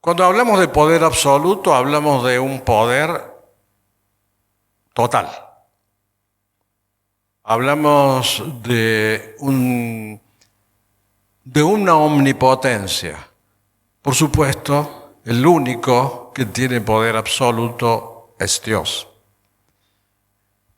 Cuando hablamos de poder absoluto, hablamos de un poder total. Hablamos de una omnipotencia. Por supuesto, el único que tiene poder absoluto es Dios.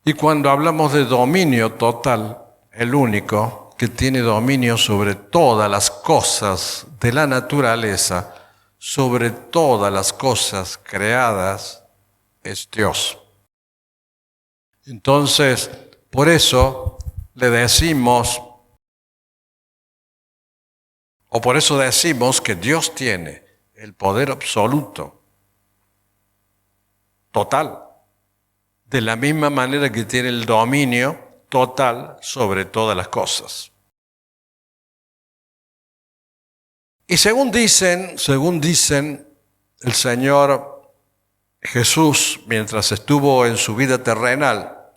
Y cuando hablamos de dominio total, el único que tiene dominio sobre todas las cosas de la naturaleza, sobre todas las cosas creadas, es Dios. Entonces, por eso le decimos, o por eso decimos que Dios tiene el poder absoluto, total, de la misma manera que tiene el dominio total sobre todas las cosas. Y según dicen, el Señor Jesús, mientras estuvo en su vida terrenal,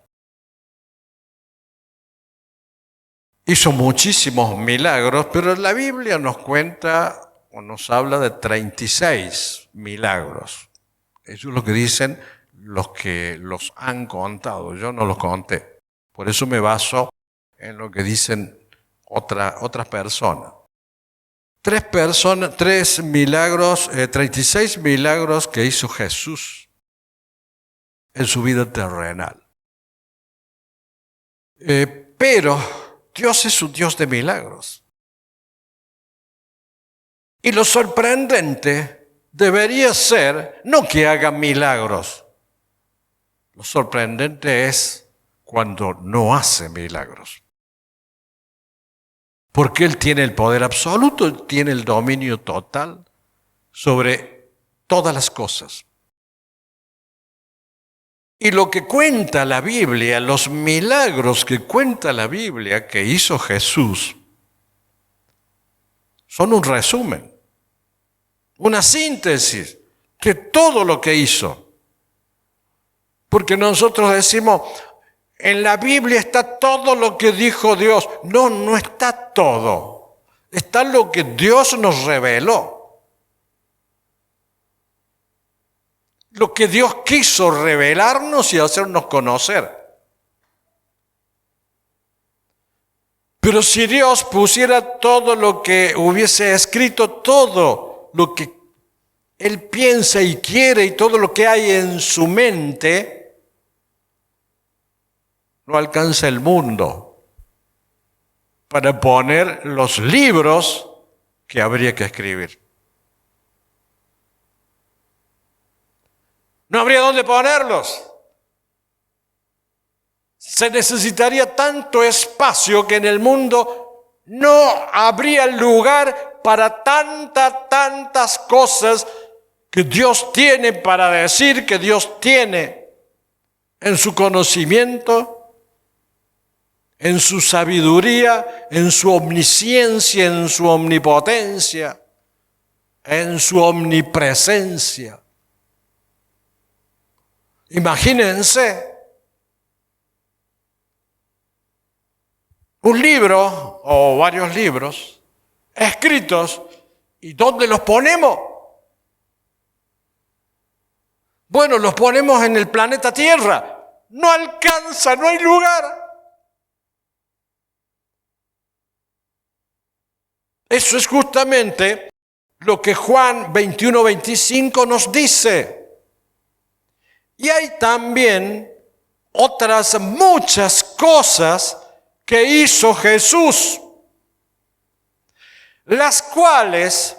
hizo muchísimos milagros, pero la Biblia nos cuenta o nos habla de 36 milagros. Eso es lo que dicen los que los han contado. Yo no los conté. Por eso me baso en lo que dicen otras personas. 36 milagros que hizo Jesús en su vida terrenal. Pero Dios es un Dios de milagros. Y lo sorprendente debería ser no que haga milagros. Lo sorprendente es cuando no hace milagros. Porque Él tiene el poder absoluto, tiene el dominio total sobre todas las cosas. Y lo que cuenta la Biblia, los milagros que cuenta la Biblia que hizo Jesús, son un resumen, una síntesis de todo lo que hizo. Porque nosotros decimos, en la Biblia está todo lo que dijo Dios. No, no está todo. Está lo que Dios nos reveló. Lo que Dios quiso revelarnos y hacernos conocer. Pero si Dios pusiera todo lo que hubiese escrito, todo lo que Él piensa y quiere y todo lo que hay en su mente, no alcanza el mundo para poner los libros que habría que escribir. No habría dónde ponerlos. Se necesitaría tanto espacio que en el mundo no habría lugar para tantas cosas que Dios tiene para decir, que Dios tiene en su conocimiento, en su sabiduría, en su omnisciencia, en su omnipotencia, en su omnipresencia. Imagínense un libro o varios libros escritos, ¿y dónde los ponemos? Bueno, los ponemos en el planeta Tierra. No alcanza, no hay lugar. Eso es justamente lo que Juan 21:25 nos dice. Y hay también otras muchas cosas que hizo Jesús, las cuales,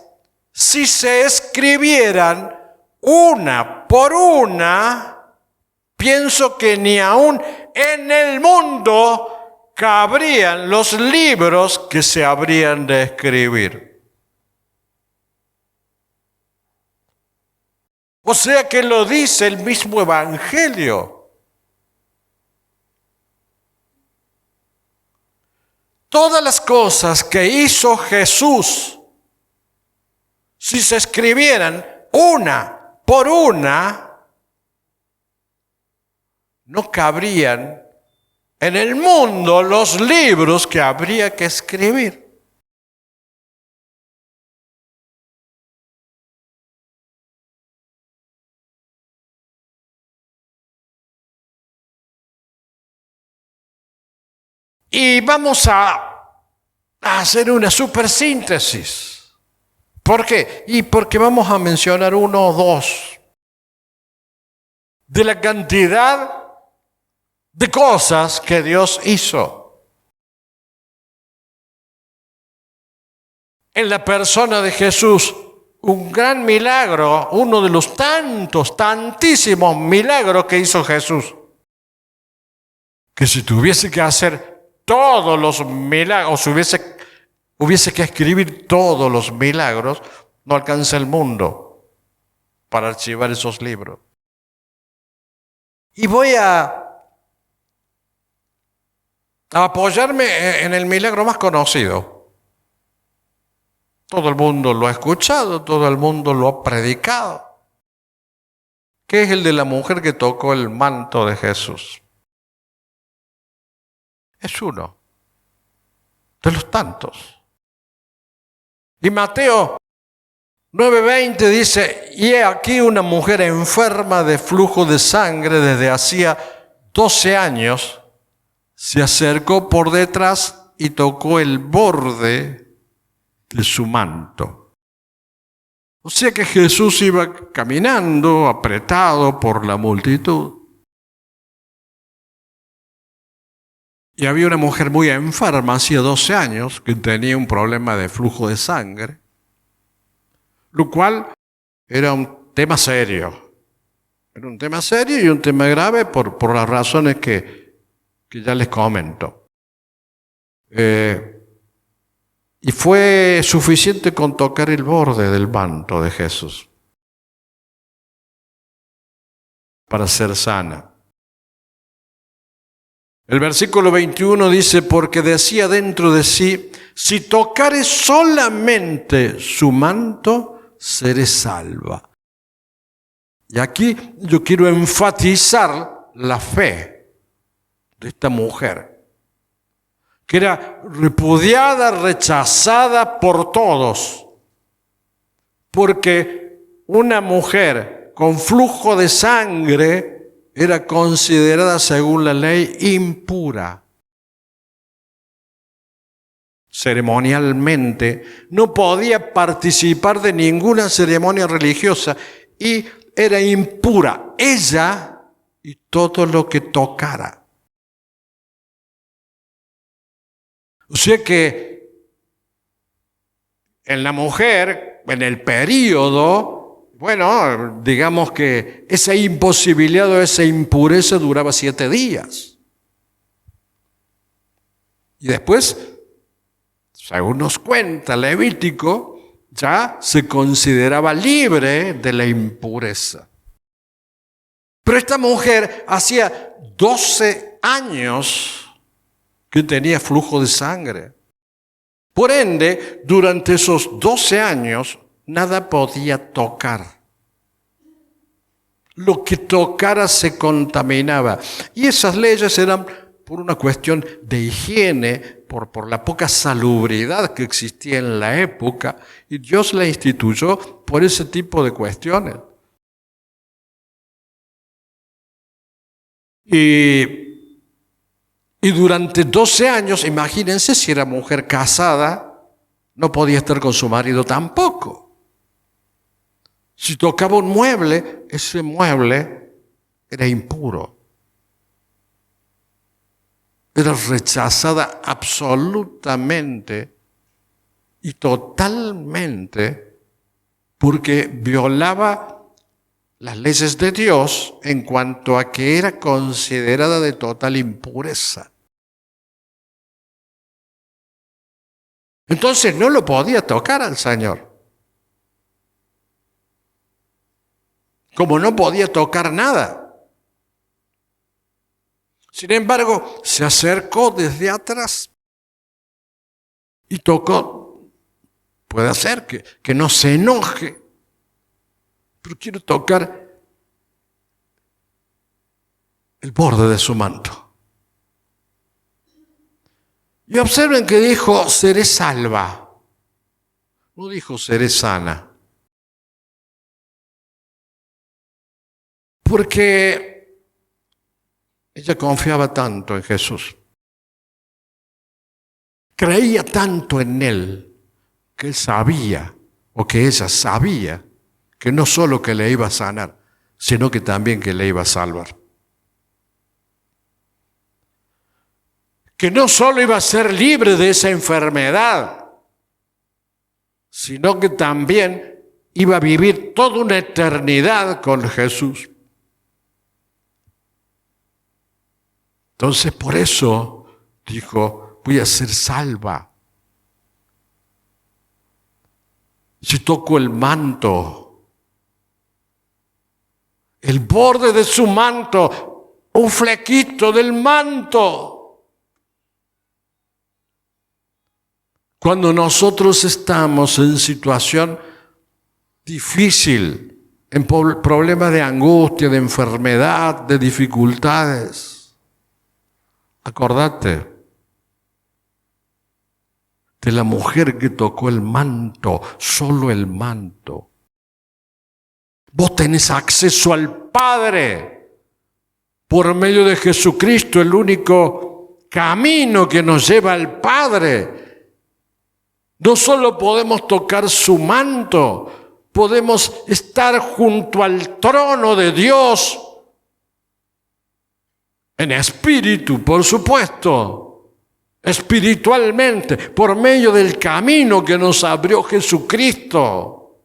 si se escribieran una por una, pienso que ni aún en el mundo cabrían los libros que se habrían de escribir. O sea que lo dice el mismo Evangelio. Todas las cosas que hizo Jesús, si se escribieran una por una, no cabrían en el mundo los libros que habría que escribir. Y vamos a hacer una supersíntesis. ¿Por qué? Y porque vamos a mencionar uno o dos de la cantidad de cosas que Dios hizo en la persona de Jesús. Un gran milagro, uno de los tantísimos milagros que hizo Jesús. Que si tuviese que hacer todos los milagros, o si hubiese que escribir todos los milagros, no alcanza el mundo para archivar esos libros. Y voy a apoyarme en el milagro más conocido. Todo el mundo lo ha escuchado, todo el mundo lo ha predicado. Que es el de la mujer que tocó el manto de Jesús. Es uno de los tantos. Y Mateo 9:20 dice, y he aquí una mujer enferma de flujo de sangre desde hacía 12 años, se acercó por detrás y tocó el borde de su manto. O sea que Jesús iba caminando, apretado por la multitud. Y había una mujer muy enferma, hacía 12 años, que tenía un problema de flujo de sangre, lo cual era un tema serio. Era un tema serio y un tema grave por las razones que ya les comento. Y fue suficiente con tocar el borde del manto de Jesús para ser sana. El versículo 21 dice, porque decía dentro de sí, si tocare solamente su manto, seré salva. Y aquí yo quiero enfatizar la fe de esta mujer, que era repudiada, rechazada por todos, porque una mujer con flujo de sangre era considerada, según la ley, impura. Ceremonialmente, no podía participar de ninguna ceremonia religiosa y era impura, ella y todo lo que tocara. O sea que en la mujer, en el período, bueno, digamos que esa imposibilidad o esa impureza duraba 7 días. Y después, según nos cuenta Levítico, ya se consideraba libre de la impureza. Pero esta mujer hacía 12 años que tenía flujo de sangre. Por ende, durante esos 12 años, nada podía tocar. Lo que tocara se contaminaba. Y esas leyes eran por una cuestión de higiene, por la poca salubridad que existía en la época. Y Dios la instituyó por ese tipo de cuestiones. Y durante 12 años, imagínense, si era mujer casada, no podía estar con su marido tampoco. Si tocaba un mueble, ese mueble era impuro. Era rechazada absolutamente y totalmente porque violaba las leyes de Dios en cuanto a que era considerada de total impureza. Entonces no lo podía tocar al Señor. Como no podía tocar nada. Sin embargo, se acercó desde atrás y tocó. Puede ser que no se enoje, pero quiero tocar el borde de su manto. Y observen que dijo, seré salva. No dijo, seré sana. Porque ella confiaba tanto en Jesús. creía tanto en él que él sabía, o que ella sabía, que no solo que le iba a sanar, sino que también que le iba a salvar. Que no solo iba a ser libre de esa enfermedad, sino que también iba a vivir toda una eternidad con Jesús. Entonces, por eso dijo, voy a ser salva. Si toco el manto, el borde de su manto, un flequito del manto. Cuando nosotros estamos en situación difícil, en problemas de angustia, de enfermedad, de dificultades, acordate de la mujer que tocó el manto, solo el manto. Vos tenés acceso al Padre por medio de Jesucristo, el único camino que nos lleva al Padre. No solo podemos tocar su manto, podemos estar junto al trono de Dios, en espíritu, por supuesto, espiritualmente, por medio del camino que nos abrió Jesucristo.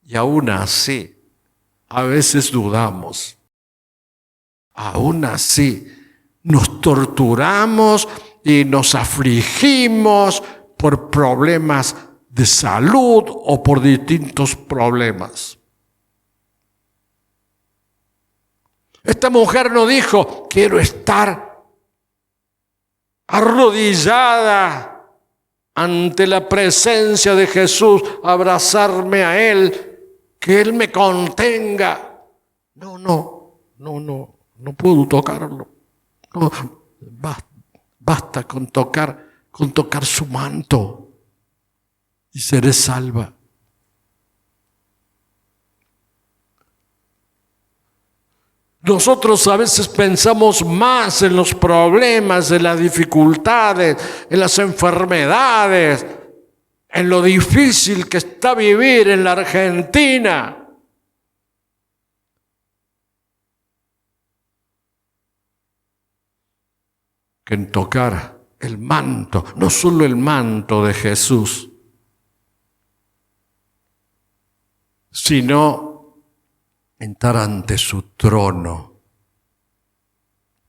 Y aún así, a veces dudamos. Aún así, nos torturamos y nos afligimos por problemas de salud o por distintos problemas. Esta mujer no dijo, quiero estar arrodillada ante la presencia de Jesús, abrazarme a Él, que Él me contenga. No puedo tocarlo. No, basta con tocar su manto y seré salva. Nosotros a veces pensamos más en los problemas, en las dificultades, en las enfermedades, en lo difícil que está vivir en la Argentina. Que en tocar el manto, no solo el manto de Jesús, sino entrar ante su trono,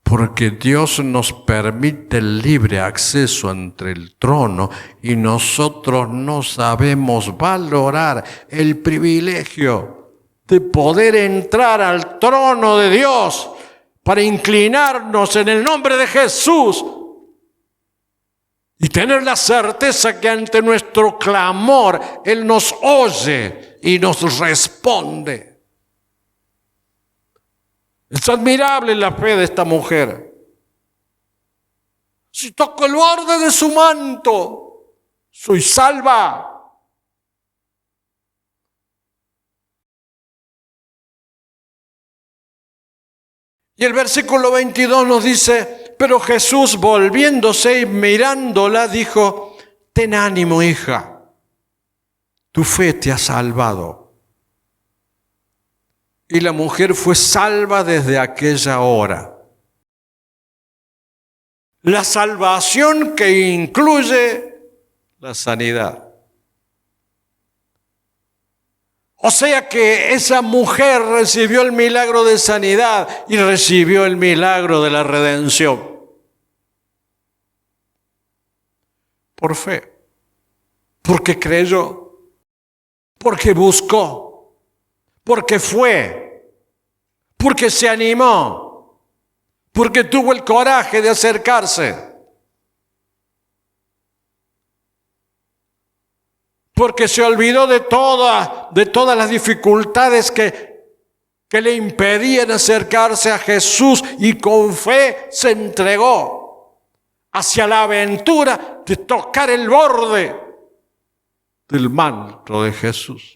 porque Dios nos permite el libre acceso ante el trono y nosotros no sabemos valorar el privilegio de poder entrar al trono de Dios para inclinarnos en el nombre de Jesús y tener la certeza que ante nuestro clamor Él nos oye y nos responde. Es admirable la fe de esta mujer. Si toco el borde de su manto, soy salva. Y el versículo 22 nos dice, pero Jesús volviéndose y mirándola dijo, ten ánimo, hija, tu fe te ha salvado. Y la mujer fue salva desde aquella hora. La salvación que incluye la sanidad. O sea que esa mujer recibió el milagro de sanidad y recibió el milagro de la redención. Por fe. Porque creyó. Porque buscó. Porque fue, porque se animó, porque tuvo el coraje de acercarse, porque se olvidó de todas las dificultades que le impedían acercarse a Jesús y con fe se entregó hacia la aventura de tocar el borde del manto de Jesús.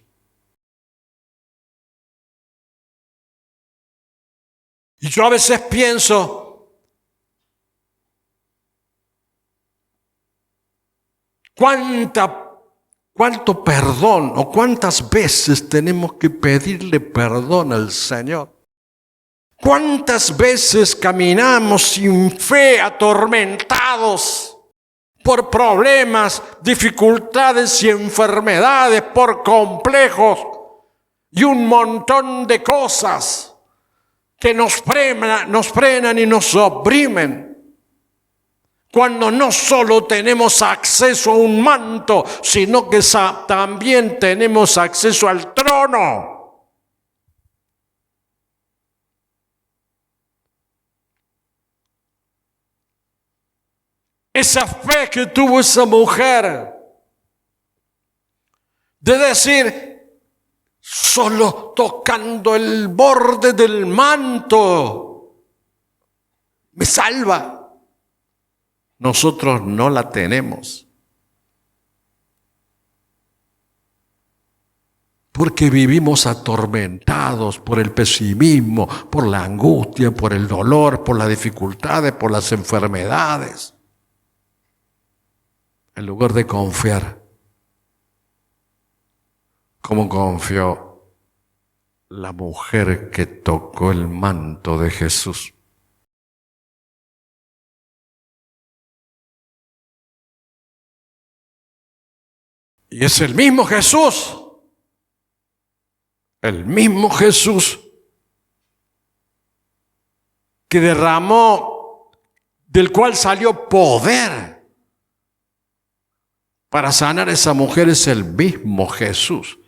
Y yo a veces pienso, ¿Cuánto perdón o cuántas veces tenemos que pedirle perdón al Señor? ¿Cuántas veces caminamos sin fe, atormentados por problemas, dificultades y enfermedades, por complejos y un montón de cosas que nos frenan y nos oprimen? Cuando no solo tenemos acceso a un manto, sino que también tenemos acceso al trono. Esa fe que tuvo esa mujer de decir, solo tocando el borde del manto me salva. Nosotros no la tenemos. Porque vivimos atormentados por el pesimismo, por la angustia, por el dolor, por las dificultades, por las enfermedades. En lugar de confiar, como confió la mujer que tocó el manto de Jesús. Y es el mismo Jesús que derramó, del cual salió poder para sanar a esa mujer. Es el mismo Jesús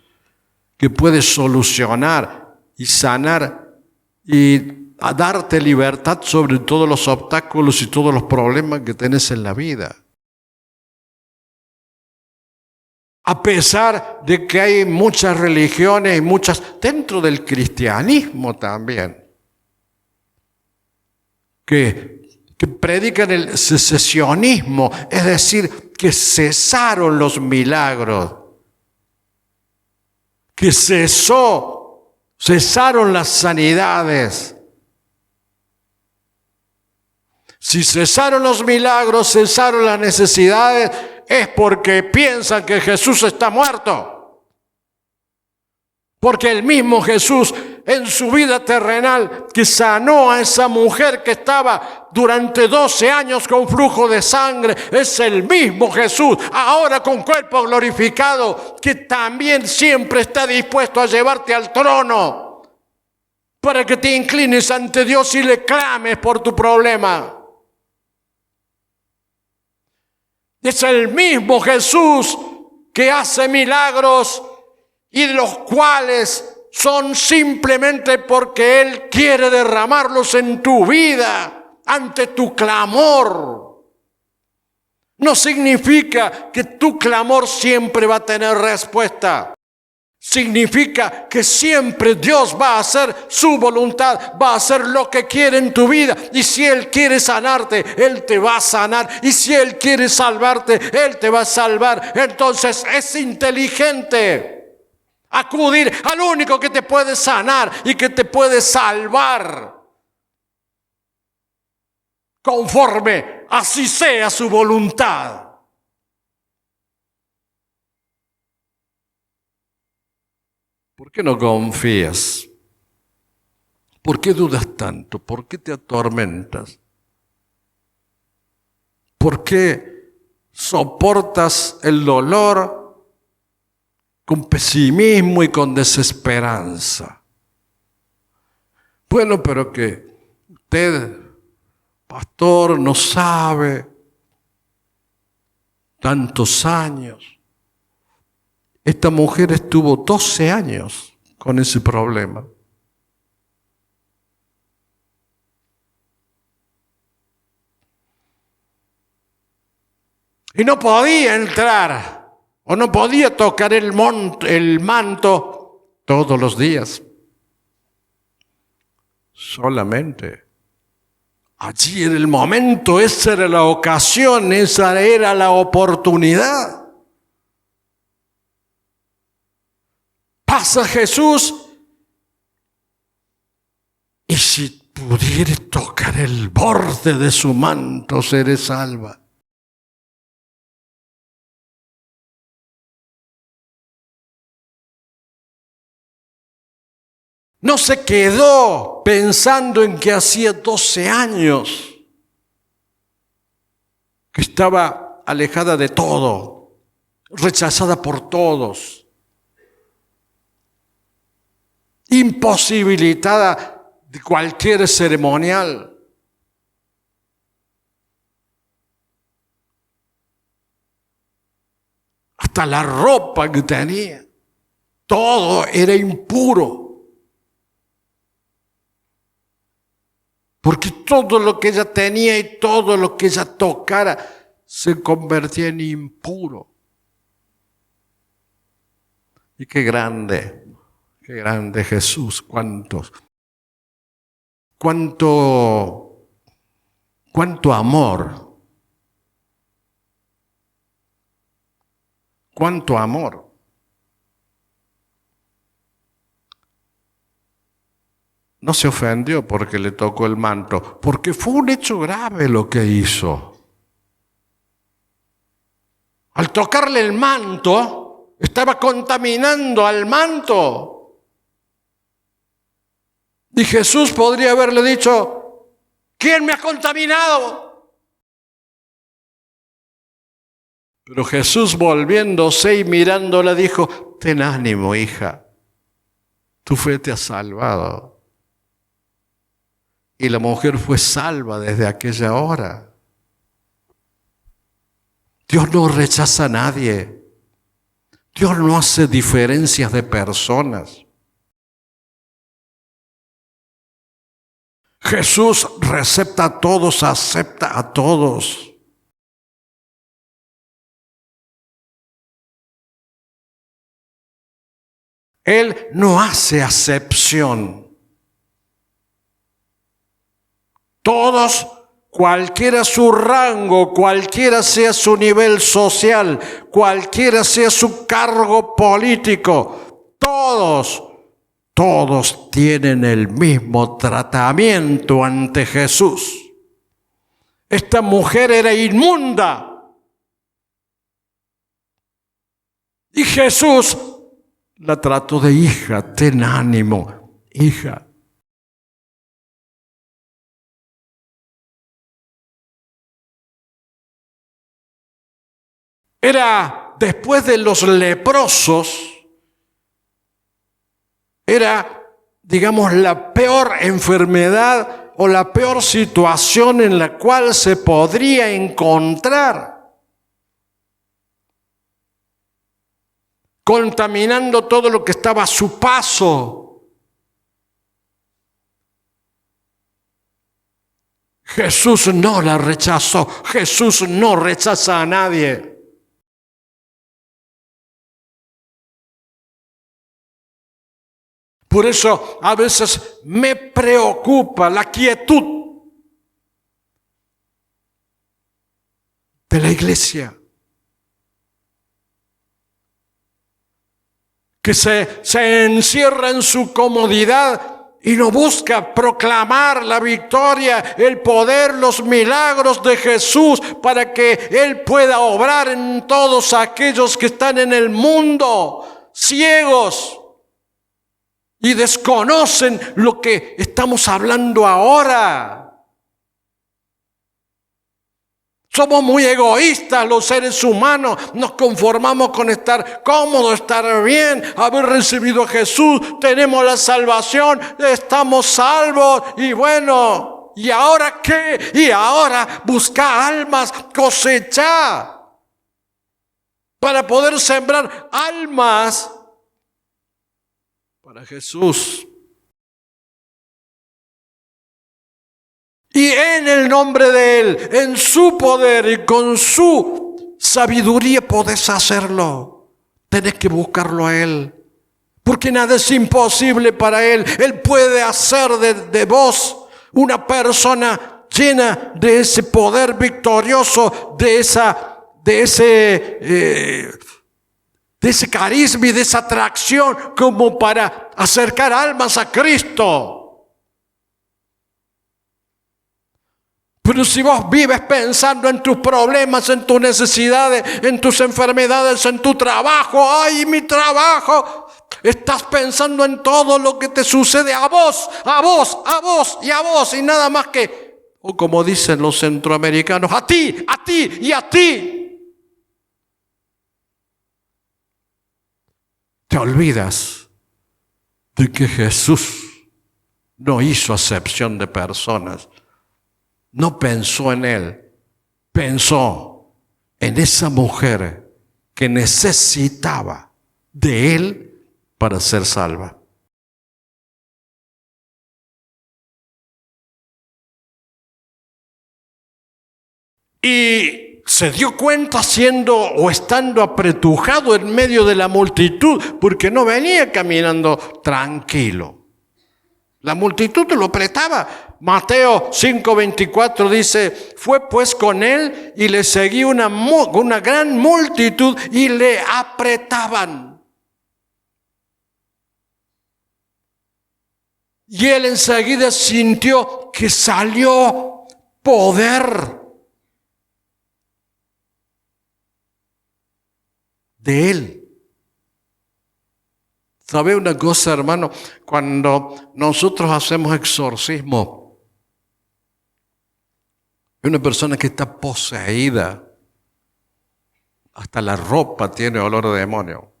que puede solucionar y sanar y a darte libertad sobre todos los obstáculos y todos los problemas que tenés en la vida. A pesar de que hay muchas religiones y dentro del cristianismo también, que predican el secesionismo, es decir, que cesaron los milagros, que cesaron las sanidades. Si cesaron los milagros, cesaron las necesidades, es porque piensan que Jesús está muerto. Porque el mismo Jesús en su vida terrenal que sanó a esa mujer que estaba durante 12 años con flujo de sangre, es el mismo Jesús ahora con cuerpo glorificado que también siempre está dispuesto a llevarte al trono para que te inclines ante Dios y le clames por tu problema. Es el mismo Jesús que hace milagros y los cuales son simplemente porque Él quiere derramarlos en tu vida ante tu clamor. No significa que tu clamor siempre va a tener respuesta. Significa que siempre Dios va a hacer su voluntad, va a hacer lo que quiere en tu vida. Y si Él quiere sanarte, Él te va a sanar. Y si Él quiere salvarte, Él te va a salvar. Entonces es inteligente acudir al único que te puede sanar y que te puede salvar, conforme así sea su voluntad. ¿Por qué no confías? ¿Por qué dudas tanto? ¿Por qué te atormentas? ¿Por qué soportas el dolor con pesimismo y con desesperanza? Bueno, pero que usted, pastor, no sabe tantos años. Esta mujer estuvo 12 años con ese problema. Y no podía entrar o no podía tocar el manto todos los días. Solamente allí era el momento, esa era la ocasión, esa era la oportunidad. Pasa Jesús y si pudiere tocar el borde de su manto, seré salva. No se quedó pensando en que hacía 12 años que estaba alejada de todo, rechazada por todos, imposibilitada de cualquier ceremonial. Hasta la ropa que tenía, todo era impuro. Porque todo lo que ella tenía y todo lo que ella tocara se convertía en impuro. Y qué grande Jesús, cuánto amor, cuánto amor. No se ofendió porque le tocó el manto, porque fue un hecho grave lo que hizo. Al tocarle el manto, estaba contaminando al manto. Y Jesús podría haberle dicho, ¿quién me ha contaminado? Pero Jesús, volviéndose y mirándola, dijo, ten ánimo, hija, tu fe te ha salvado. Y la mujer fue salva desde aquella hora. Dios no rechaza a nadie. Dios no hace diferencias de personas. Jesús recepta a todos, acepta a todos. Él no hace acepción. Todos, cualquiera su rango, cualquiera sea su nivel social, cualquiera sea su cargo político, todos tienen el mismo tratamiento ante Jesús. Esta mujer era inmunda. Y Jesús la trató de hija, ten ánimo, hija. Era, después de los leprosos, era, digamos, la peor enfermedad o la peor situación en la cual se podría encontrar. Contaminando todo lo que estaba a su paso. Jesús no la rechazó. Jesús no rechaza a nadie. Por eso a veces me preocupa la quietud de la iglesia. Que se encierra en su comodidad y no busca proclamar la victoria, el poder, los milagros de Jesús para que Él pueda obrar en todos aquellos que están en el mundo, ciegos, y desconocen lo que estamos hablando ahora. Somos muy egoístas los seres humanos, nos conformamos con estar cómodos, estar bien, haber recibido a Jesús, tenemos la salvación, estamos salvos y bueno, ¿y ahora qué? Y ahora busca almas, cosecha para poder sembrar almas para Jesús. Y en el nombre de Él, en su poder y con su sabiduría podés hacerlo. Tenés que buscarlo a Él. Porque nada es imposible para Él. Él puede hacer de vos una persona llena de ese poder victorioso, de ese carisma y de esa atracción como para acercar almas a Cristo. Pero si vos vives pensando en tus problemas, en tus necesidades, en tus enfermedades, en tu trabajo, ¡ay, mi trabajo! Estás pensando en todo lo que te sucede a vos, a vos, a vos y a vos, y nada más que, o como dicen los centroamericanos, a ti y a ti. Te olvidas de que Jesús no hizo acepción de personas, no pensó en él, pensó en esa mujer que necesitaba de él para ser salva. Y se dio cuenta estando apretujado en medio de la multitud, porque no venía caminando tranquilo. La multitud lo apretaba. Mateo 5:24 dice, fue pues con él y le seguía una gran multitud y le apretaban. Y él enseguida sintió que salió poder de él. ¿Sabe una cosa, hermano? Cuando nosotros hacemos exorcismo, una persona que está poseída, hasta la ropa tiene olor de demonio.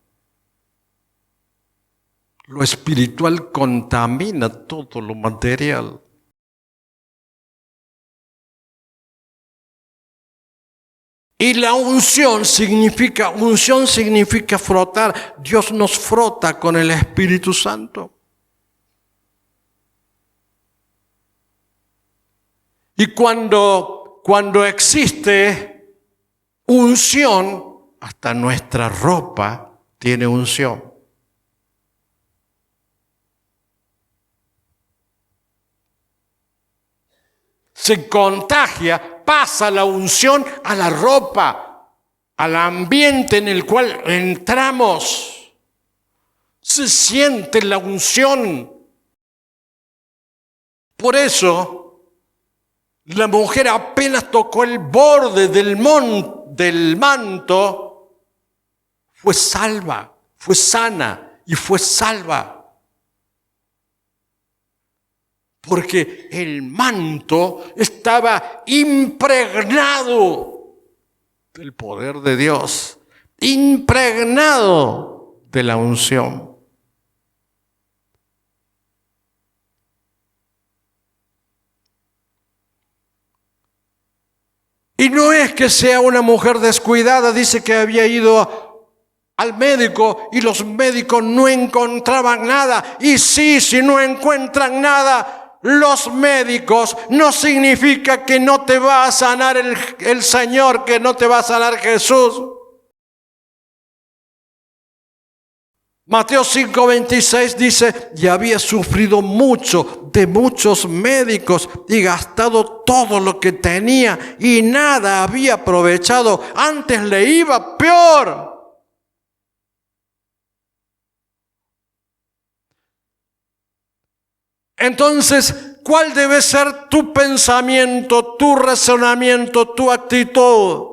Lo espiritual contamina todo lo material. Y la unción significa frotar. Dios nos frota con el Espíritu Santo. Y cuando existe unción, hasta nuestra ropa tiene unción. Se contagia, pasa la unción a la ropa, al ambiente en el cual entramos. Se siente la unción. Por eso, la mujer apenas tocó el borde del manto, fue salva, fue sana y fue salva. Porque el manto estaba impregnado del poder de Dios, impregnado de la unción. Y no es que sea una mujer descuidada, dice que había ido al médico y los médicos no encontraban nada. Y sí, si no encuentran nada, los médicos no significa que no te va a sanar el Señor, que no te va a sanar Jesús. Mateo 5:26 dice, y había sufrido mucho de muchos médicos y gastado todo lo que tenía y nada había aprovechado, antes le iba peor. Entonces, ¿cuál debe ser tu pensamiento, tu razonamiento, tu actitud?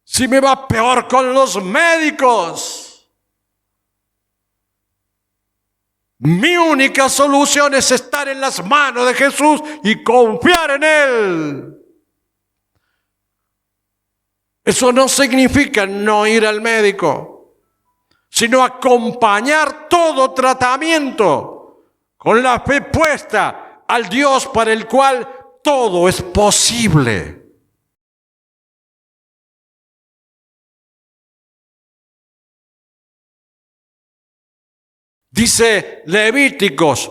Si me va peor con los médicos, mi única solución es estar en las manos de Jesús y confiar en Él. Eso no significa no ir al médico, sino acompañar todo tratamiento con la fe puesta al Dios para el cual todo es posible. Dice Levíticos,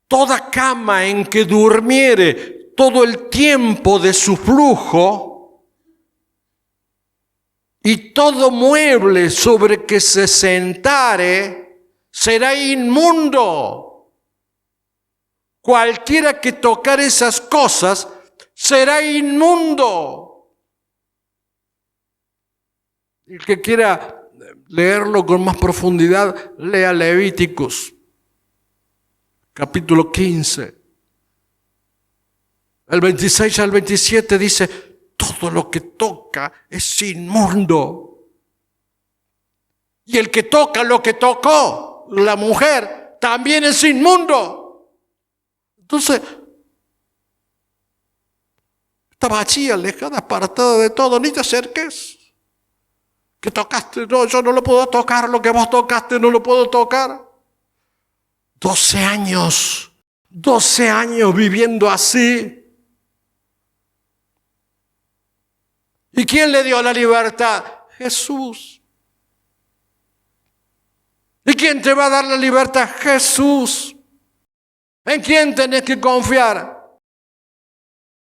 toda cama en que durmiere todo el tiempo de su flujo y todo mueble sobre que se sentare será inmundo. Cualquiera que tocar esas cosas será inmundo. El que quiera leerlo con más profundidad, lea Levíticos, capítulo 15. El 26 al 27 dice, todo lo que toca es inmundo. Y el que toca lo que tocó la mujer también es inmundo. Entonces, está vacía, alejada, apartada de todo, ni te acerques. ¿Qué tocaste? No, yo no lo puedo tocar, lo que vos tocaste no lo puedo tocar. 12 años viviendo así. ¿Y quién le dio la libertad? Jesús. ¿Y quién te va a dar la libertad? Jesús. ¿En quién tenés que confiar?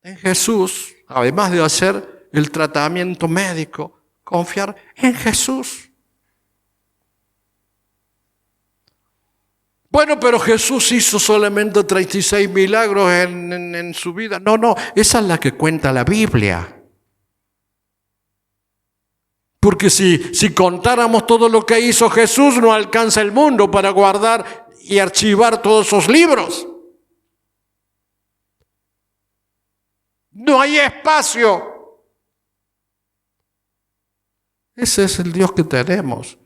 En Jesús. Además de hacer el tratamiento médico, confiar en Jesús. Bueno, pero Jesús hizo solamente 36 milagros en su vida. No, esa es la que cuenta la Biblia. Porque si contáramos todo lo que hizo Jesús, no alcanza el mundo para guardar y archivar todos esos libros. No hay espacio. Ese es el Dios que tenemos.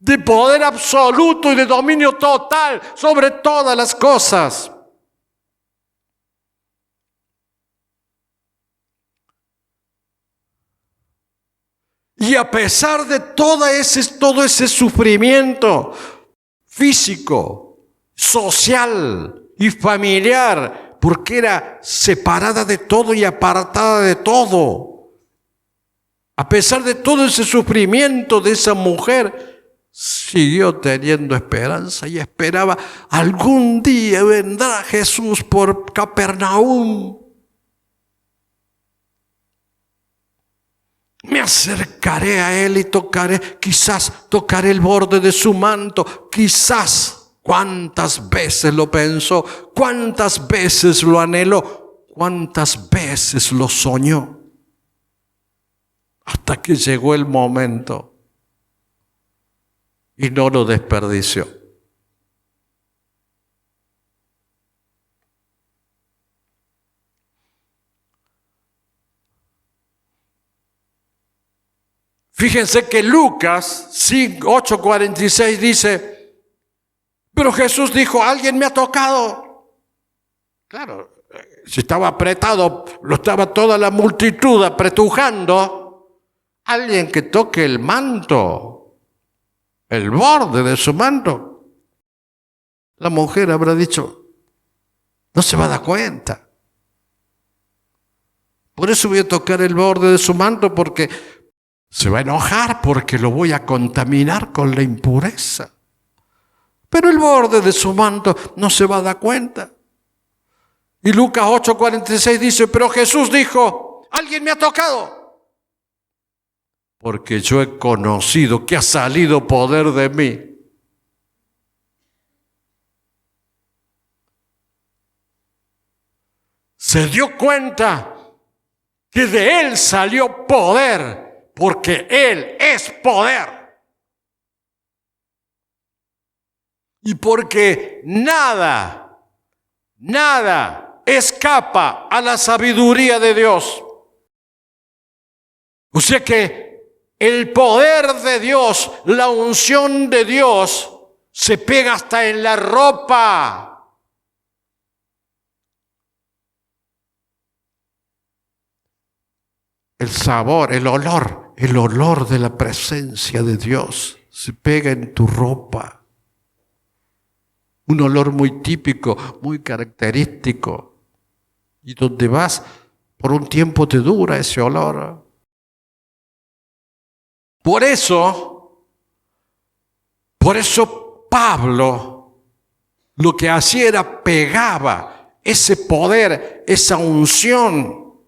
De poder absoluto y de dominio total sobre todas las cosas. Y a pesar de todo ese sufrimiento físico, social y familiar, porque era separada de todo y apartada de todo, a pesar de todo ese sufrimiento de esa mujer, siguió teniendo esperanza y esperaba algún día vendrá Jesús por Capernaum. Me acercaré a él y quizás tocaré el borde de su manto, quizás. ¿Cuántas veces lo pensó? ¿Cuántas veces lo anheló? ¿Cuántas veces lo soñó? Hasta que llegó el momento y no lo desperdició. Fíjense que Lucas 8:46 dice, pero Jesús dijo, alguien me ha tocado. Claro, si estaba apretado, lo estaba toda la multitud apretujando. Alguien que toque el manto, el borde de su manto. La mujer habrá dicho, no se va a dar cuenta. Por eso voy a tocar el borde de su manto, porque se va a enojar, porque lo voy a contaminar con la impureza. Pero el borde de su manto no se va a dar cuenta. Y Lucas 8:46 dice, pero Jesús dijo, alguien me ha tocado. Porque yo he conocido que ha salido poder de mí. Se dio cuenta que de él salió poder, porque él es poder. Y porque nada escapa a la sabiduría de Dios. O sea que el poder de Dios, la unción de Dios, se pega hasta en la ropa. El sabor, el olor de la presencia de Dios se pega en tu ropa. Un olor muy típico, muy característico. Y donde vas, por un tiempo te dura ese olor. Por eso Pablo lo que hacía era pegaba ese poder, esa unción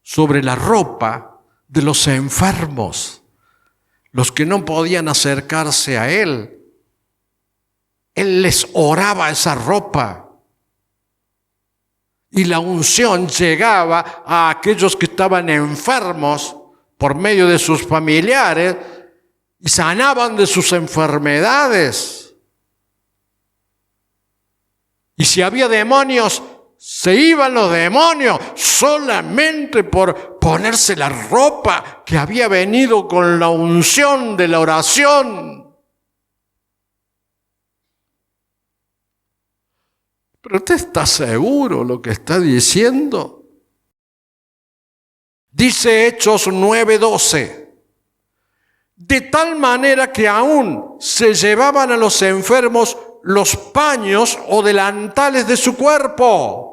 sobre la ropa de los enfermos, los que no podían acercarse a él. Él les oraba esa ropa. Y la unción llegaba a aquellos que estaban enfermos por medio de sus familiares y sanaban de sus enfermedades. Y si había demonios, se iban los demonios solamente por ponerse la ropa que había venido con la unción de la oración. ¿Pero usted está seguro lo que está diciendo? Dice Hechos 9:12. De tal manera que aún se llevaban a los enfermos los paños o delantales de su cuerpo.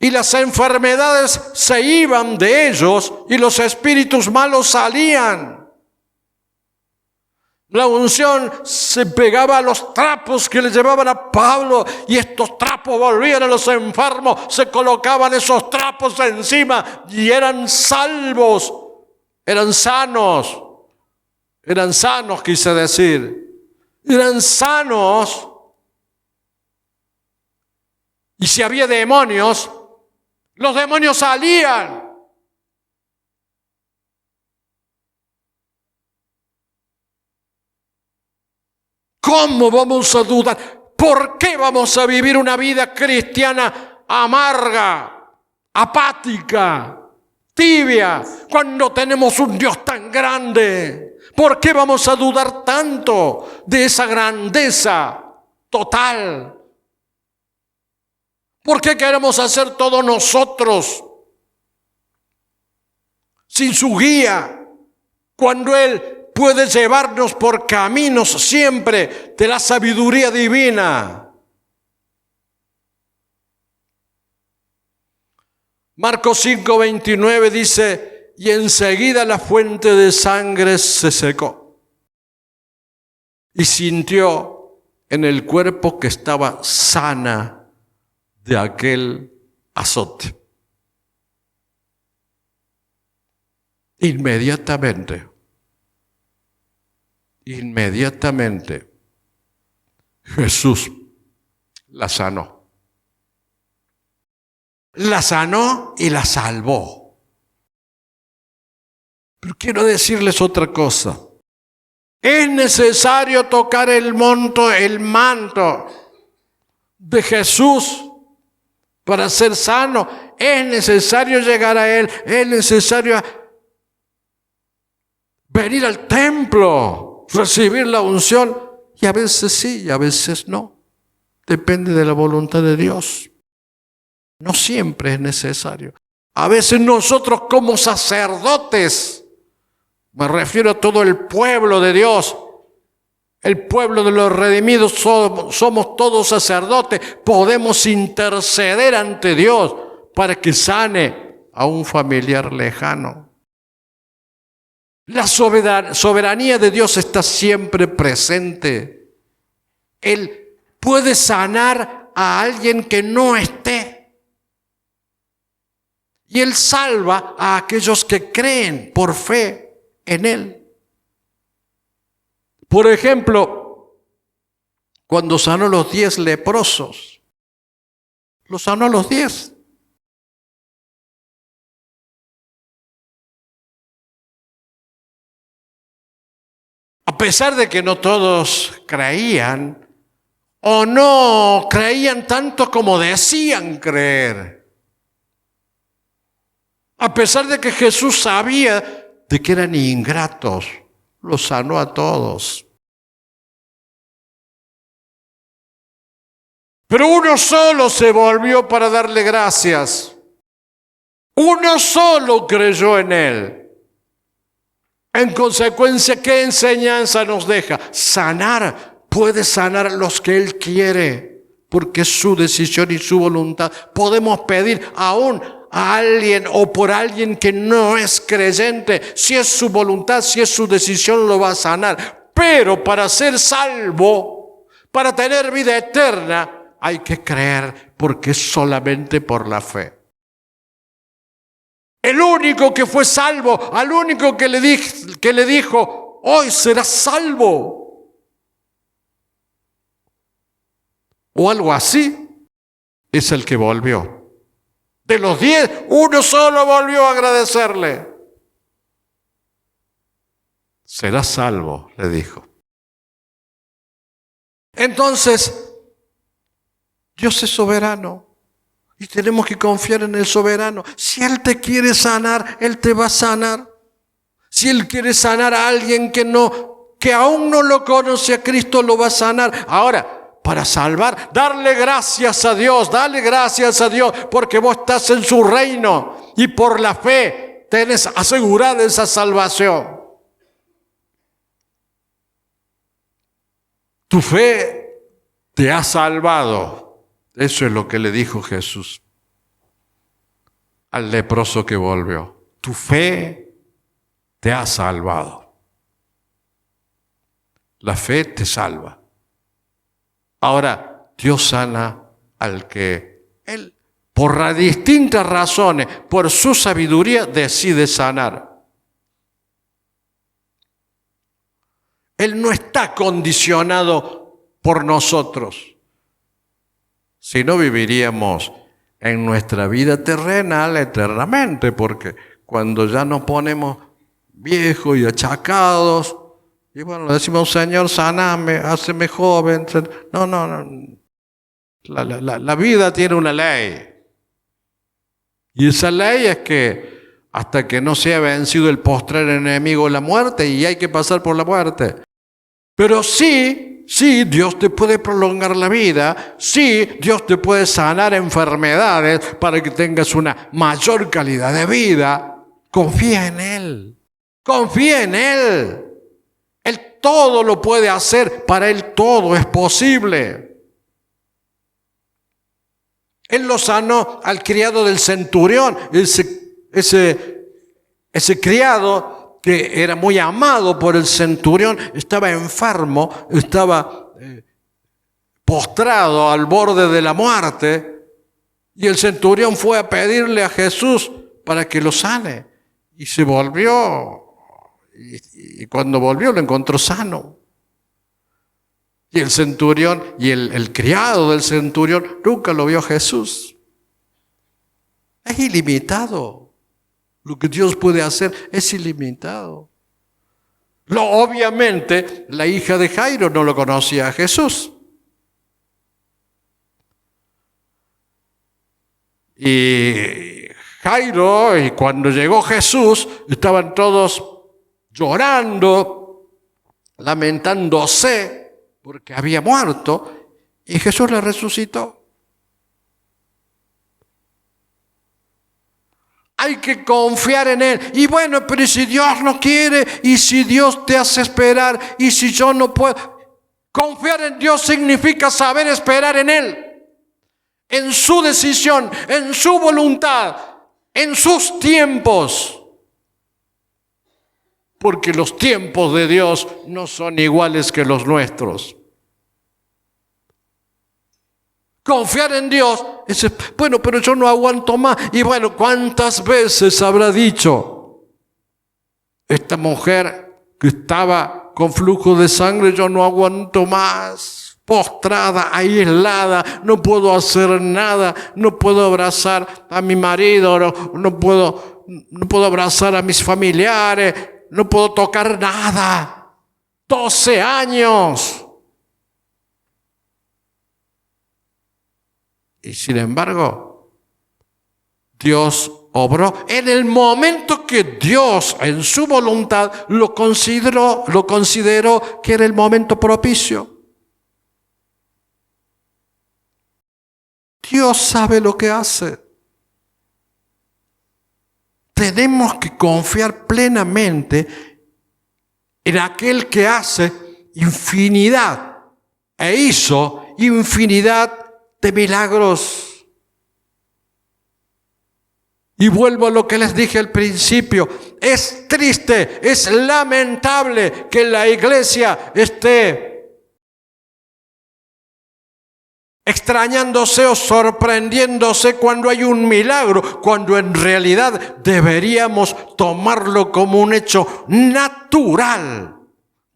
Y las enfermedades se iban de ellos y los espíritus malos salían. La unción se pegaba a los trapos que le llevaban a Pablo y estos trapos volvían a los enfermos, se colocaban esos trapos encima y eran salvos, eran sanos, quise decir, eran sanos. Y si había demonios, los demonios salían. ¿Cómo vamos a dudar? ¿Por qué vamos a vivir una vida cristiana amarga, apática, tibia, cuando tenemos un Dios tan grande? ¿Por qué vamos a dudar tanto de esa grandeza total? ¿Por qué queremos hacer todo nosotros sin su guía, cuando Él puede llevarnos por caminos siempre de la sabiduría divina? Marcos 5:29 dice: y enseguida la fuente de sangre se secó, y sintió en el cuerpo que estaba sana de aquel azote. Inmediatamente Jesús la sanó. La sanó y la salvó. Pero quiero decirles otra cosa. Es necesario tocar el manto de Jesús para ser sano. Es necesario llegar a Él. Es necesario venir al templo, recibir la unción. Y a veces sí, y a veces no. Depende de la voluntad de Dios. No siempre es necesario. A veces nosotros como sacerdotes, me refiero a todo el pueblo de Dios, el pueblo de los redimidos, somos todos sacerdotes, podemos interceder ante Dios para que sane a un familiar lejano. La soberanía de Dios está siempre presente. Él puede sanar a alguien que no esté. Y Él salva a aquellos que creen por fe en Él. Por ejemplo, cuando sanó los 10 leprosos, los sanó a los 10. A pesar de que no todos creían, o no creían tanto como decían creer. A pesar de que Jesús sabía de que eran ingratos, los sanó a todos. Pero uno solo se volvió para darle gracias. Uno solo creyó en Él. En consecuencia, ¿qué enseñanza nos deja? Sanar, puede sanar a los que Él quiere, porque es su decisión y su voluntad. Podemos pedir aún a alguien o por alguien que no es creyente. Si es su voluntad, si es su decisión, lo va a sanar. Pero para ser salvo, para tener vida eterna, hay que creer, porque es solamente por la fe. El único que fue salvo, al único que le dijo, hoy serás salvo, o algo así, es el que volvió. De los 10, uno solo volvió a agradecerle. Serás salvo, le dijo. Entonces, Dios es soberano y tenemos que confiar en el soberano. Si Él te quiere sanar, Él te va a sanar. Si Él quiere sanar a alguien que aún no lo conoce a Cristo, lo va a sanar. Ahora, para salvar, darle gracias a Dios, dale gracias a Dios, porque vos estás en su reino y por la fe tenés asegurada esa salvación. Tu fe te ha salvado. Eso es lo que le dijo Jesús al leproso que volvió. Tu fe te ha salvado. La fe te salva. Ahora, Dios sana al que Él, por distintas razones, por su sabiduría, decide sanar. Él no está condicionado por nosotros. Si no, viviríamos en nuestra vida terrenal eternamente, porque cuando ya nos ponemos viejos y achacados, y bueno, le decimos, Señor, saname, háceme joven. No. La vida tiene una ley. Y esa ley es que hasta que no sea vencido el postrer enemigo, la muerte, y hay que pasar por la muerte. Pero sí, Dios te puede prolongar la vida, sí, Dios te puede sanar enfermedades para que tengas una mayor calidad de vida. Confía en Él, confía en Él. Él todo lo puede hacer, para Él todo es posible. Él lo sanó al criado del centurión, ese criado que era muy amado por el centurión, estaba enfermo, estaba postrado al borde de la muerte, y el centurión fue a pedirle a Jesús para que lo sane, y se volvió, y cuando volvió lo encontró sano. Y el centurión y el criado del centurión nunca lo vio a Jesús. Es ilimitado. Lo que Dios puede hacer es ilimitado. Obviamente, la hija de Jairo no lo conocía a Jesús. Y Jairo, y cuando llegó Jesús, estaban todos llorando, lamentándose, porque había muerto, y Jesús le resucitó. Hay que confiar en Él. Y bueno, pero si Dios no quiere, y si Dios te hace esperar, y si yo no puedo. Confiar en Dios significa saber esperar en Él, en su decisión, en su voluntad, en sus tiempos. Porque los tiempos de Dios no son iguales que los nuestros. Confiar en Dios es, bueno, pero yo no aguanto más. Y bueno, ¿cuántas veces habrá dicho esta mujer que estaba con flujo de sangre? Yo no aguanto más, postrada, aislada, no puedo hacer nada, no puedo abrazar a mi marido, no puedo abrazar a mis familiares, no puedo tocar nada. 12 años. Y sin embargo, Dios obró en el momento que Dios, en su voluntad, lo consideró que era el momento propicio. Dios sabe lo que hace. Tenemos que confiar plenamente en aquel que hace infinidad e hizo infinidad de milagros. Y vuelvo a lo que les dije al principio. Es triste, es lamentable que la iglesia esté extrañándose o sorprendiéndose cuando hay un milagro, cuando en realidad deberíamos tomarlo como un hecho natural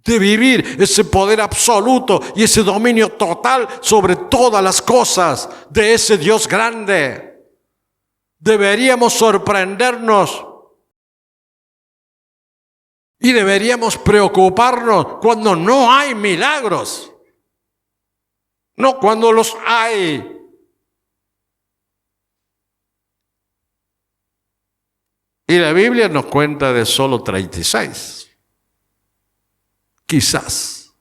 de vivir ese poder absoluto y ese dominio total sobre todas las cosas de ese Dios grande. Deberíamos sorprendernos y deberíamos preocuparnos cuando no hay milagros. No cuando los hay. Y la Biblia nos cuenta de solo 36. Quizás.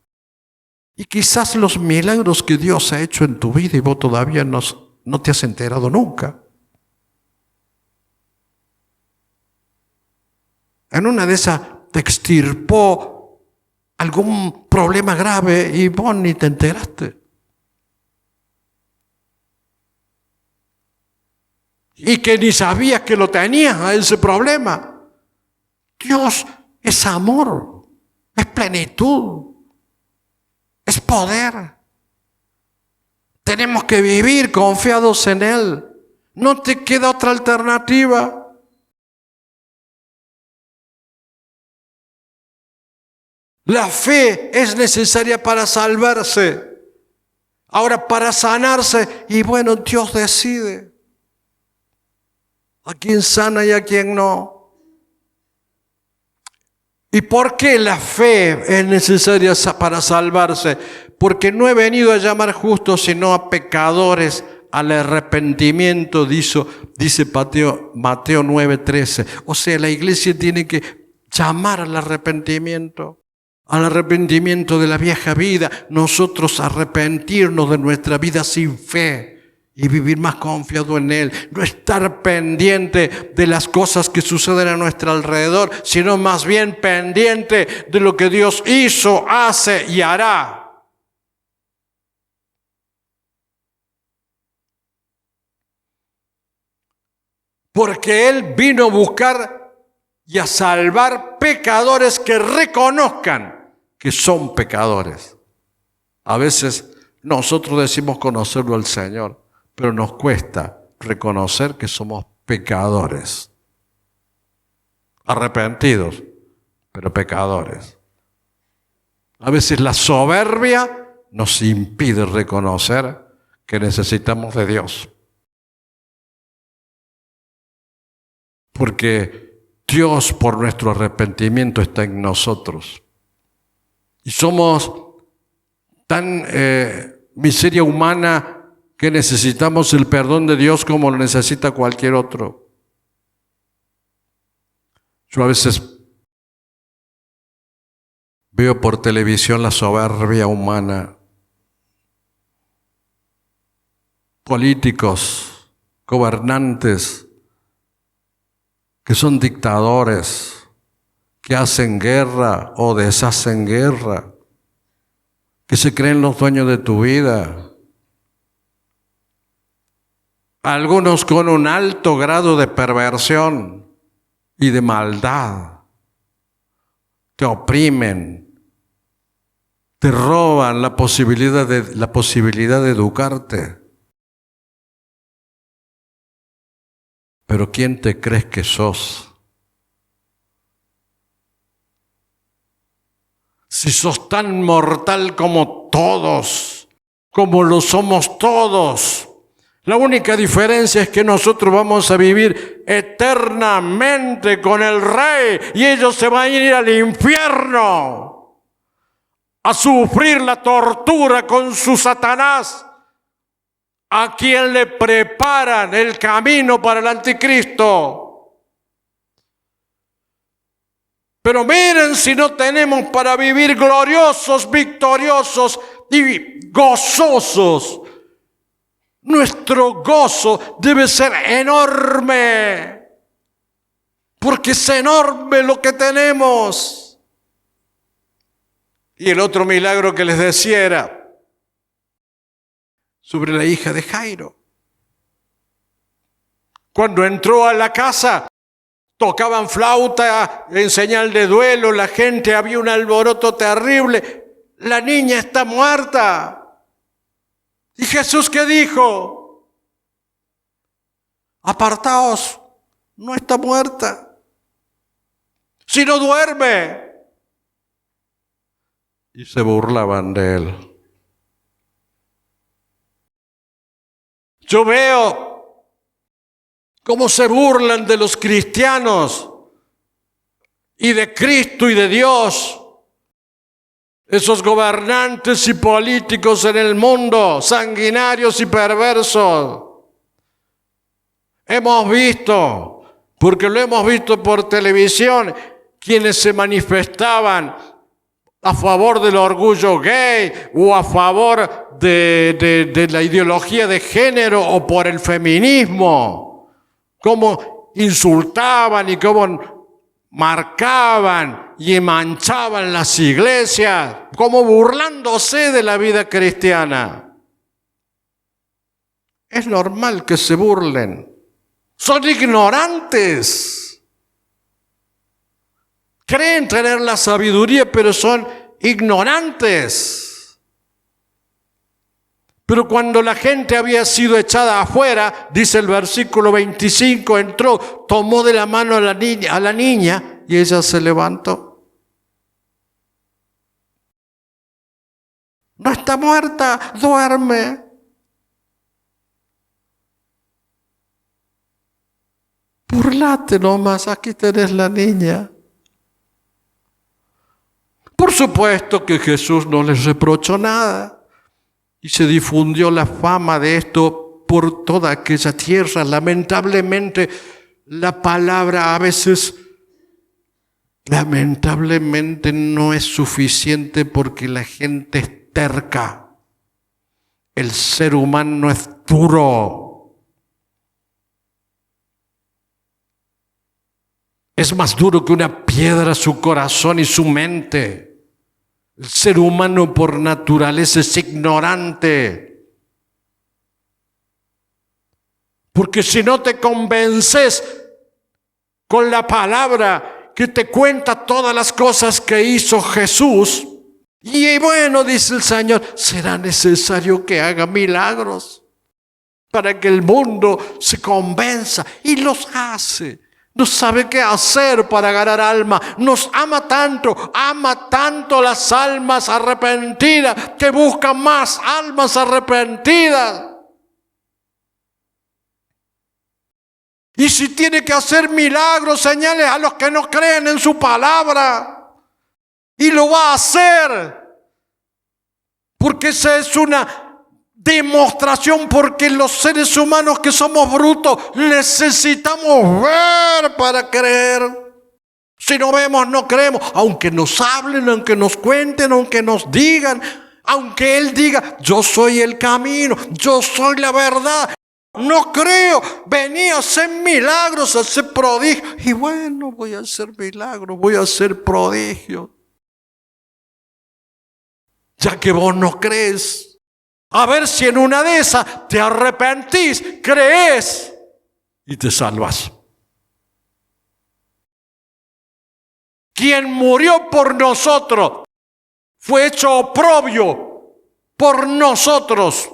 Y quizás los milagros que Dios ha hecho en tu vida y vos todavía no te has enterado nunca. En una de esas te extirpó algún problema grave y vos ni te enteraste. Y que ni sabías que lo tenías a ese problema. Dios es amor, es plenitud, es poder. Tenemos que vivir confiados en Él. No te queda otra alternativa. La fe es necesaria para salvarse. Ahora, para sanarse, y bueno, Dios decide a quién sana y a quién no. ¿Y por qué la fe es necesaria para salvarse? Porque no he venido a llamar justos, sino a pecadores al arrepentimiento, dice Mateo 9:13. O sea, la iglesia tiene que llamar al arrepentimiento de la vieja vida, nosotros arrepentirnos de nuestra vida sin fe y vivir más confiado en Él, no estar pendiente de las cosas que suceden a nuestro alrededor, sino más bien pendiente de lo que Dios hizo, hace y hará. Porque Él vino a buscar y a salvar pecadores que reconozcan que son pecadores. A veces nosotros decimos conocerlo al Señor, pero nos cuesta reconocer que somos pecadores. Arrepentidos, pero pecadores. A veces la soberbia nos impide reconocer que necesitamos de Dios. Porque Dios, por nuestro arrepentimiento, está en nosotros. Y somos tan miseria humana que necesitamos el perdón de Dios como lo necesita cualquier otro. Yo a veces veo por televisión la soberbia humana. Políticos, gobernantes, que son dictadores, que hacen guerra o deshacen guerra, que se creen los dueños de tu vida. Algunos con un alto grado de perversión y de maldad. Te oprimen, te roban la posibilidad de educarte. Pero ¿quién te crees que sos? Si sos tan mortal como todos, como lo somos todos. La única diferencia es que nosotros vamos a vivir eternamente con el Rey y ellos se van a ir al infierno a sufrir la tortura con su Satanás, a quien le preparan el camino para el anticristo. Pero miren si no tenemos para vivir gloriosos, victoriosos y gozosos. Nuestro gozo debe ser enorme, porque es enorme lo que tenemos. Y el otro milagro que les decía era sobre la hija de Jairo. Cuando entró a la casa, tocaban flauta en señal de duelo, la gente, había un alboroto terrible. La niña está muerta. ¿Y Jesús qué dijo? Apartaos, no está muerta, sino duerme. Y se burlaban de él. Yo veo cómo se burlan de los cristianos y de Cristo y de Dios. Esos gobernantes y políticos en el mundo, sanguinarios y perversos. Hemos visto porque lo hemos visto por televisión, quienes se manifestaban a favor del orgullo gay o a favor de la ideología de género o por el feminismo, cómo insultaban y cómo marcaban y manchaban las iglesias, como burlándose de la vida cristiana. Es normal que se burlen. Son ignorantes. Creen tener la sabiduría, pero son ignorantes. Pero cuando la gente había sido echada afuera, dice el versículo 25, entró, tomó de la mano a la niña y ella se levantó. No está muerta, duerme. Burlate nomás, aquí tenés la niña. Por supuesto que Jesús no les reprochó nada y se difundió la fama de esto por toda aquella tierra. Lamentablemente, la palabra a veces, lamentablemente, no es suficiente porque la gente es terca. El ser humano es duro. Es más duro que una piedra su corazón y su mente. El ser humano por naturaleza es ignorante. Porque si no te convences con la palabra que te cuenta todas las cosas que hizo Jesús, y bueno, dice el Señor, será necesario que haga milagros para que el mundo se convenza, y los hace. No sabe qué hacer para ganar alma. Nos ama tanto las almas arrepentidas, que buscan más almas arrepentidas. Y si tiene que hacer milagros, señales a los que no creen en su palabra. Y lo va a hacer. Porque esa es una demostración, porque los seres humanos que somos brutos necesitamos ver para creer. Si no vemos, no creemos. Aunque nos hablen, aunque nos cuenten, aunque nos digan, aunque Él diga, yo soy el camino, yo soy la verdad. No creo, vení a hacer milagros, a hacer prodigios. Y bueno, voy a hacer milagros, voy a hacer prodigios. Ya que vos no crees. A ver si en una de esas te arrepentís, crees y te salvas. Quien murió por nosotros, fue hecho oprobio por nosotros.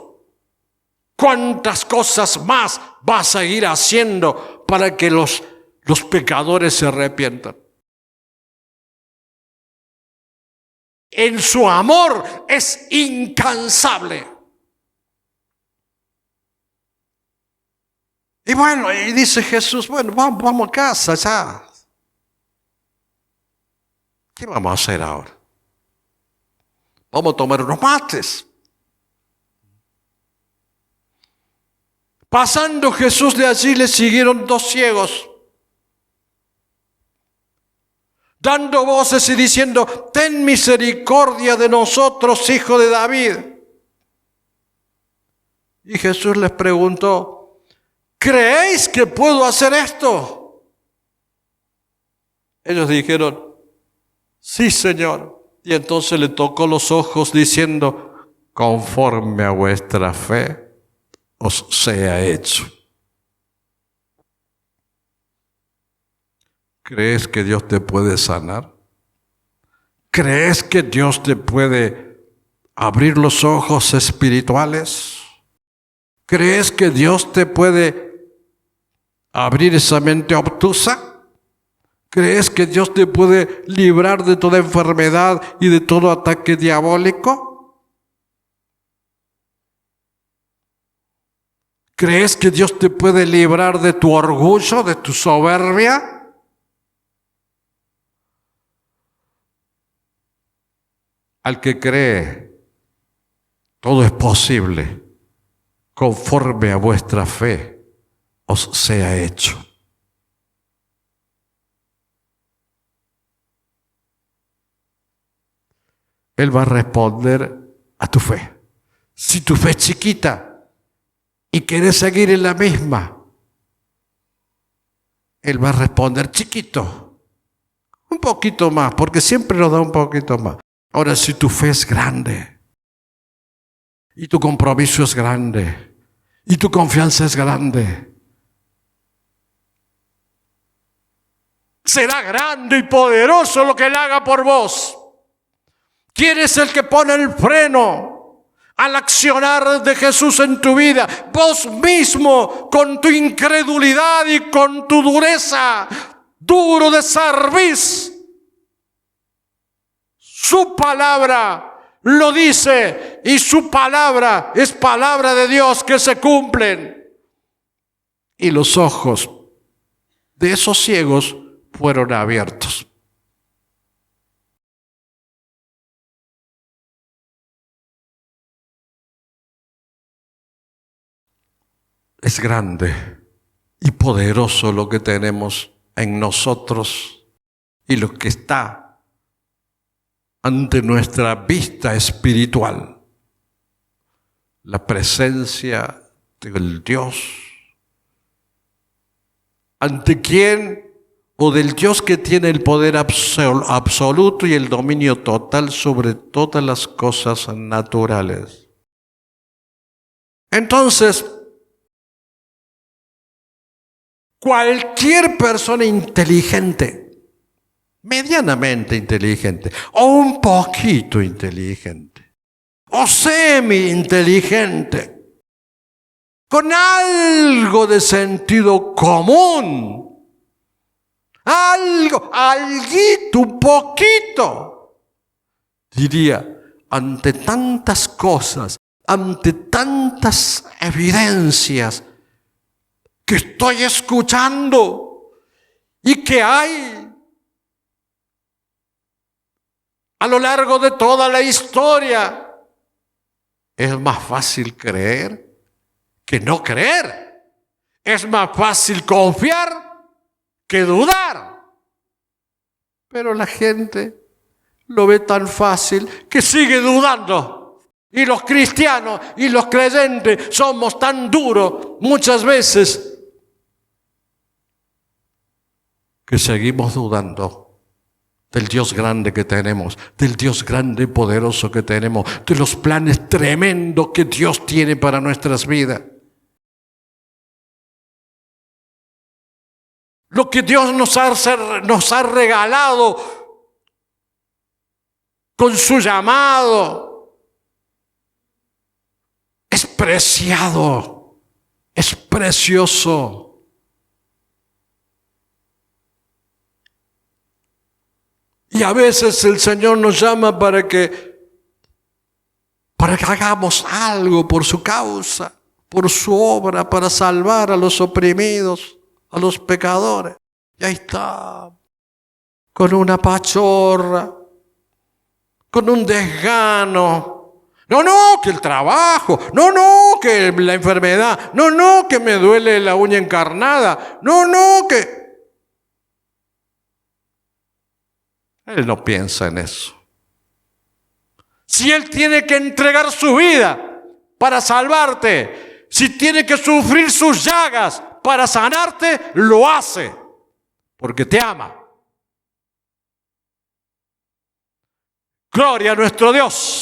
¿Cuántas cosas más va a seguir haciendo para que los pecadores se arrepientan? En su amor es incansable. Y bueno, y dice Jesús, bueno, vamos a casa ya. ¿Qué vamos a hacer ahora? Vamos a tomar unos mates. Pasando Jesús de allí, le siguieron 2 ciegos, dando voces y diciendo, ten misericordia de nosotros, hijo de David. Y Jesús les preguntó, ¿creéis que puedo hacer esto? Ellos dijeron, sí, Señor. Y entonces le tocó los ojos diciendo, conforme a vuestra fe os sea hecho. ¿Crees que Dios te puede sanar? ¿Crees que Dios te puede abrir los ojos espirituales? ¿Crees que Dios te puede abrir esa mente obtusa? ¿Crees que Dios te puede librar de toda enfermedad y de todo ataque diabólico? ¿Crees que Dios te puede librar de tu orgullo, de tu soberbia? Al que cree, todo es posible, conforme a vuestra fe os sea hecho. Él va a responder a tu fe. Si tu fe es chiquita y quieres seguir en la misma, Él va a responder chiquito, un poquito más, porque siempre nos da un poquito más. Ahora, si tu fe es grande, y tu compromiso es grande, y tu confianza es grande, será grande y poderoso lo que Él haga por vos. ¿Quién es el que pone el freno al accionar de Jesús en tu vida? Vos mismo, con tu incredulidad y con tu dureza, duro de cerviz. Su palabra lo dice y su palabra es palabra de Dios que se cumplen. Y los ojos de esos ciegos fueron abiertos. Es grande y poderoso lo que tenemos en nosotros y lo que está ante nuestra vista espiritual. La presencia del Dios. ¿Ante quién? O del Dios que tiene el poder absoluto y el dominio total sobre todas las cosas naturales. Entonces, cualquier persona inteligente, medianamente inteligente, o un poquito inteligente, o semi-inteligente, con algo de sentido común, alguito, un poquito, diría, ante tantas cosas, ante tantas evidencias que estoy escuchando y que hay a lo largo de toda la historia, es más fácil creer que no creer. Es más fácil confiar que dudar. Pero la gente lo ve tan fácil que sigue dudando. Y los cristianos y los creyentes somos tan duros muchas veces que seguimos dudando del Dios grande que tenemos, del Dios grande y poderoso que tenemos, de los planes tremendos que Dios tiene para nuestras vidas. Lo que Dios nos ha regalado con su llamado es preciado, es precioso. Y a veces el Señor nos llama para que hagamos algo por su causa, por su obra, para salvar a los oprimidos, a los pecadores. Y ahí está, con una pachorra, con un desgano. No, que el trabajo. No, que la enfermedad. No, que me duele la uña encarnada. No, que... Él no piensa en eso. Si Él tiene que entregar su vida para salvarte, si tiene que sufrir sus llagas para sanarte, lo hace, porque te ama. Gloria a nuestro Dios.